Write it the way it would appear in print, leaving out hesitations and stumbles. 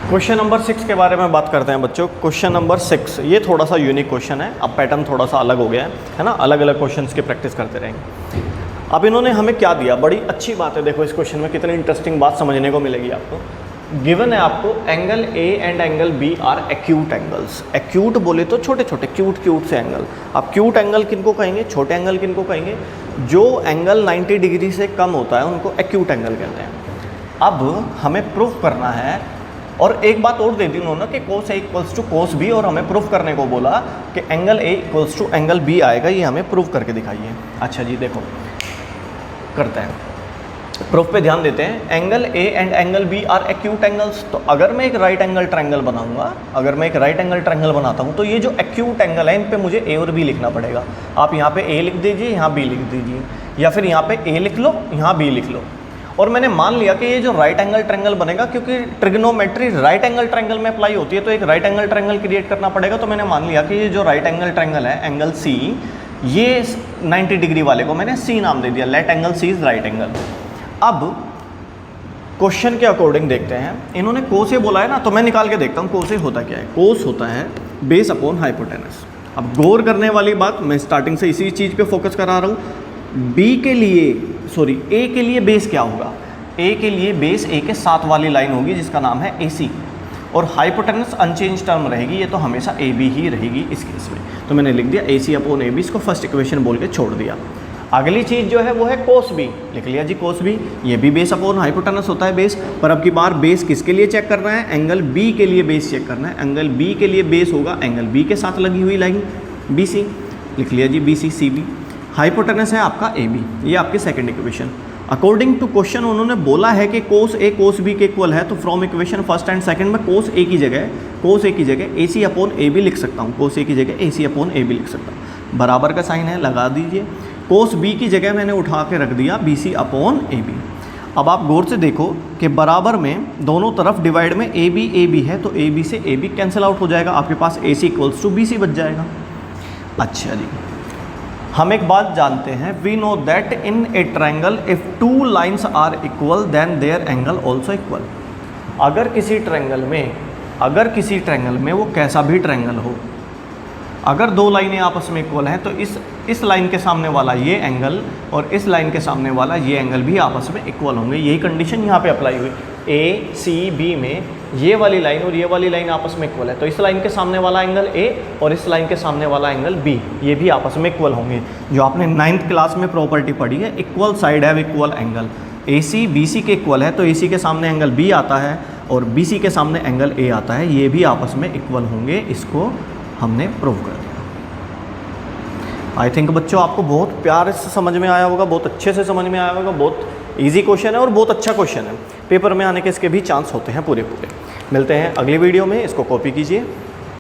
Question number 6 के बारे में बात करते हैं बच्चों। क्वेश्चन नंबर 6 ये थोड़ा सा यूनिक क्वेश्चन है। अब पैटर्न थोड़ा सा अलग हो गया है ना, अलग अलग क्वेश्चंस की प्रैक्टिस करते रहेंगे। अब इन्होंने हमें क्या दिया, बड़ी अच्छी बात है। देखो इस क्वेश्चन में कितनी इंटरेस्टिंग बात समझने को मिलेगी आपको। गिवन है आपको angle A and angle B are acute angles. Acute बोले तो छोटे छोटे क्यूट से एंगल। अब क्यूट एंगल किनको कहेंगे, छोटे एंगल किनको कहेंगे, जो एंगल 90 डिग्री से कम होता है उनको एक्यूट एंगल कहते हैं। अब हमें प्रूफ करना है, और एक बात और दे दी उन्होंने कि cos A equals to cos B, और हमें प्रूफ करने को बोला कि angle A equals to angle B आएगा। ये हमें प्रूफ करके दिखाइए। अच्छा जी देखो करते हैं, प्रूफ पे ध्यान देते हैं। Angle A and angle B are acute angles. तो अगर मैं एक राइट एंगल ट्रायंगल बनाऊंगा, अगर मैं एक राइट एंगल ट्रायंगल बनाता हूं तो ये जो एक्यूट एंगल है इन पे मुझे ए और बी लिखना पड़ेगा। आप यहाँ पे ए लिख दीजिए, यहाँ बी लिख दीजिए, या फिर यहाँ पे ए लिख लो, यहाँ बी लिख लो। और मैंने मान लिया कि ये जो राइट एंगल ट्रायंगल बनेगा, क्योंकि ट्रिग्नोमेट्री राइट एंगल ट्रायंगल में अप्लाई होती है, तो एक राइट एंगल ट्रायंगल क्रिएट करना पड़ेगा। तो मैंने मान लिया कि ये जो राइट एंगल ट्रायंगल है एंगल सी, ये 90 डिग्री वाले को मैंने सी नाम दे दिया। Let angle C is right angle. अब क्वेश्चन के अकॉर्डिंग देखते हैं, इन्होंने कोसे बोला है ना, तो मैं निकाल के देखता हूँ कोसे होता क्या है। कोस होता है बेस अपॉन हाइपोटेनस। अब गौर करने वाली बात, मैं स्टार्टिंग से इसी चीज़ पे फोकस करा रहा हूँ। बी के लिए ए के लिए बेस क्या होगा, ए के लिए बेस ए के साथ वाली लाइन होगी जिसका नाम है ए सी, और हाइपोटेनस अनचेंज टर्म रहेगी, ये तो हमेशा ए बी ही रहेगी इस केस में। तो मैंने लिख दिया ए सी अपॉन ए बी, इसको फर्स्ट इक्वेशन बोल के छोड़ दिया। अगली चीज़ जो है वो है कोस बी, लिख लिया जी कोस बी। ये भी बेस अपॉन हाइपोटेनस होता है बेस, पर अब की बार बेस किसके लिए चेक करना है, एंगल बी के लिए बेस चेक करना है। एंगल बी के लिए बेस होगा एंगल बी के साथ लगी हुई लाइन बी सी, लिख लिया जी B C C B. Hypotenuse है आपका ए बी, ये आपकी second equation. According to question उन्होंने बोला है कि कोस ए कोस बी के इक्वल है, तो from equation first and second में कोस ए की जगह ए सी अपॉन ए बी लिख सकता हूँ। कोस ए की जगह ए सी अपॉन ए बी लिख सकता हूँ। बराबर का साइन है, लगा दीजिए। कोस बी की जगह मैंने उठा के रख दिया B C upon A B. अब आप गौर से देखो कि बराबर में दोनों तरफ डिवाइड में ए बी है, तो ए बी से ए बी कैंसिल आउट हो जाएगा, आपके पास A C equals to B C बच जाएगा। अच्छा जी, हम एक बात जानते हैं, we know that in a triangle if two lines are equal then their angle also equal. अगर किसी ट्रायंगल में वो कैसा भी ट्रायंगल हो, अगर दो लाइनें आपस में इक्वल हैं, तो इस लाइन के सामने वाला ये एंगल और इस लाइन के सामने वाला ये एंगल भी आपस में इक्वल होंगे। यही कंडीशन यहाँ पे अप्लाई हुई। ए सी बी में ये वाली लाइन और ये वाली लाइन आपस में इक्वल है, तो इस लाइन के सामने वाला एंगल ए और इस लाइन के सामने वाला एंगल बी, ये भी आपस में इक्वल होंगे। जो आपने 9th क्लास में प्रॉपर्टी पढ़ी है, equal side have equal angle. A C B C के इक्वल है, तो ए सी के सामने एंगल बी आता है और बी सी के सामने एंगल ए आता है, ये भी आपस में इक्वल होंगे। इसको हमने प्रूव कर दिया। आई थिंक बच्चों आपको बहुत प्यार से समझ में आया होगा, बहुत अच्छे से समझ में आया होगा। बहुत इजी क्वेश्चन है और बहुत अच्छा क्वेश्चन है। पेपर में आने के इसके भी चांस होते हैं पूरे। मिलते हैं अगली वीडियो में, इसको कॉपी कीजिए।